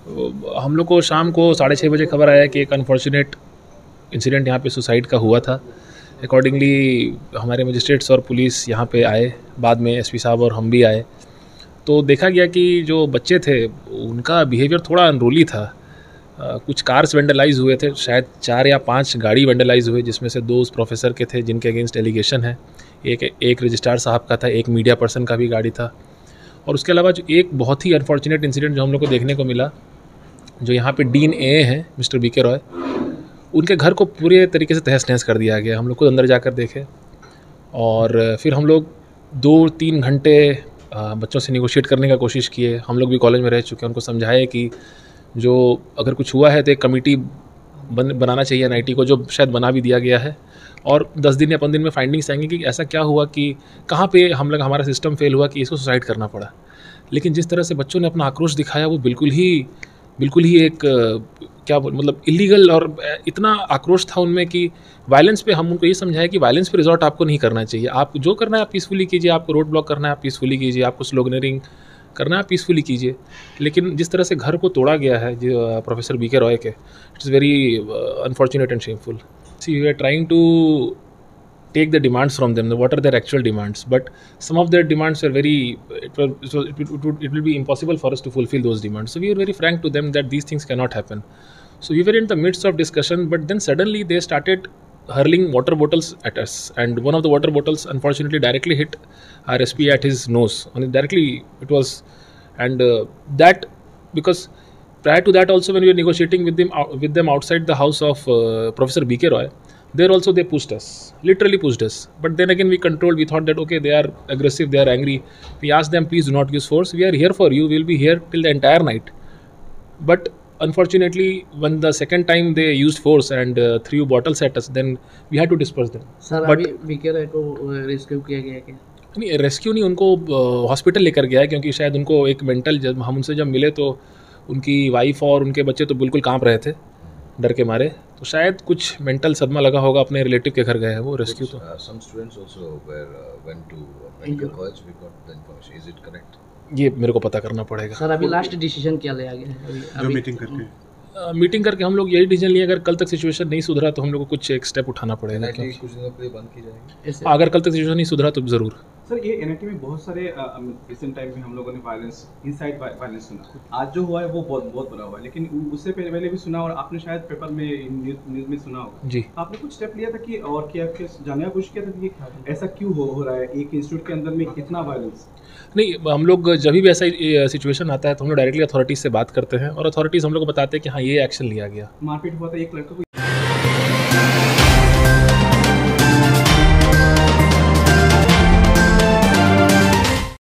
हम लोग को शाम को 6:30 बजे खबर आया कि एक अनफॉर्चुनेट इंसिडेंट यहाँ पे सुसाइड का हुआ था। अकॉर्डिंगली हमारे मजिस्ट्रेट्स और पुलिस यहाँ पे आए, बाद में एसपी साहब और हम भी आए, तो देखा गया कि जो बच्चे थे उनका बिहेवियर थोड़ा अनरूली था। कुछ कार्स वेंडलाइज हुए थे, शायद 4 या 5 गाड़ी वेंडलाइज हुए, जिसमें से 2 उस प्रोफेसर के थे जिनके अगेंस्ट एलिगेशन है, एक रजिस्ट्रार साहब का था, एक मीडिया पर्सन का भी गाड़ी था। और उसके अलावा जो एक बहुत ही अनफॉर्चुनेट इंसिडेंट जो हम लोग को देखने को मिला, जो यहाँ पे डीन ए हैं मिस्टर बीके रॉय, उनके घर को पूरे तरीके से तहस नहस कर दिया गया। हम लोग खुद अंदर जाकर देखे और फिर हम लोग 2-3 घंटे बच्चों से निगोशिएट करने का कोशिश किए। हम लोग भी कॉलेज में रह चुके हैं, उनको समझाए कि जो अगर कुछ हुआ है तो एक कमेटी बनाना चाहिए एनआईटी को, जो शायद बना भी दिया गया है, और 10 दिन या 15 दिन में फाइंडिंग्स आएंगी कि ऐसा क्या हुआ, कि कहाँ पे हमारा सिस्टम फेल हुआ कि इसको सुसाइड करना पड़ा। लेकिन जिस तरह से बच्चों ने अपना आक्रोश दिखाया वो बिल्कुल ही एक क्या मतलब इलीगल, और इतना आक्रोश था उनमें कि वायलेंस पे हम उनको ये समझाया कि वायलेंस पे रिजॉर्ट आपको नहीं करना चाहिए। आप जो करना है आप पीसफुली कीजिए, आपको रोड ब्लॉक करना है आप पीसफुली कीजिए, आपको स्लोगनरिंग करना है आप पीसफुली कीजिए। लेकिन जिस तरह से घर को तोड़ा गया है जो प्रोफेसर बीके रॉय के, it is very unfortunate and shameful. See we are trying to take the demands from them, what are their actual demands, but some of their demands are very, it will be impossible for us to fulfill those demands. So we were very frank to them that these things cannot happen. So we were in the midst of discussion, but then suddenly they started hurling water bottles at us, and one of the water bottles unfortunately directly hit our SP at his nose, and directly it was, and that, because prior to that also when we were negotiating with them outside the house of Professor BK Roy, there also they pushed us, literally pushed us. But then again we controlled, we thought that okay, they are aggressive, they are angry. We asked them, please do not use force, we are here for you, we will be here till the entire night. But unfortunately when the second time they used force and threw bottles at us, then we had to disperse them. Sir अभी BK Roy को rescue किया गया क्या? नहीं, rescue नहीं, उनको hospital लेकर गया है, क्योंकि शायद उनको एक मेंटल, जब हम उनसे जब मिले तो उनकी वाइफ और उनके बच्चे तो बिल्कुल कांप रहे थे डर के मारे, तो शायद कुछ मेंटल सदमा लगा होगा, अपने रिलेटिव के घर गए हैं वो रेस्क्यू। तो some students also went to medical college, we got the information, is it correct? ये मेरे को पता करना पड़ेगा। सर अभी लास्ट डिसीजन क्या लिया गया है? जो मीटिंग करके हम लोग यही डिसीजन लिए, अगर कल तक सिचुएशन नहीं सुधरा तो हम लोग को कुछ एक स्टेप उठाना पड़ेगा। कुछ दिनों के लिए बंद की जाएगी अगर कल तक सिचुएशन नहीं सुधरा तो ज़रूर। सर ये एनआईटी में बहुत सारे रिसेंट टाइम में हम लोगों ने वायलेंस, इनसाइड वायलेंस सुना। आज जो हुआ है वो बहुत बुरा हुआ है, लेकिन उससे पहले भी सुना, और आपने शायद पेपर में न्यूज़ में सुना होगा जी। आपने कुछ स्टेप लिया था कि, और क्या जानने का कोशिश किया था कि ऐसा क्यों हो रहा है, एक इंस्टीट्यूट के अंदर में कितना वायलेंस? नहीं, हम लोग जब भी ऐसा सिचुएशन आता है तो हम लोग डायरेक्टली अथॉरिटीज़ से बात करते हैं, और अथॉरिटीज़ हम लोग को बताते हैं कि हाँ ये एक्शन लिया गया। मारपीट हुआ था, एक लड़का को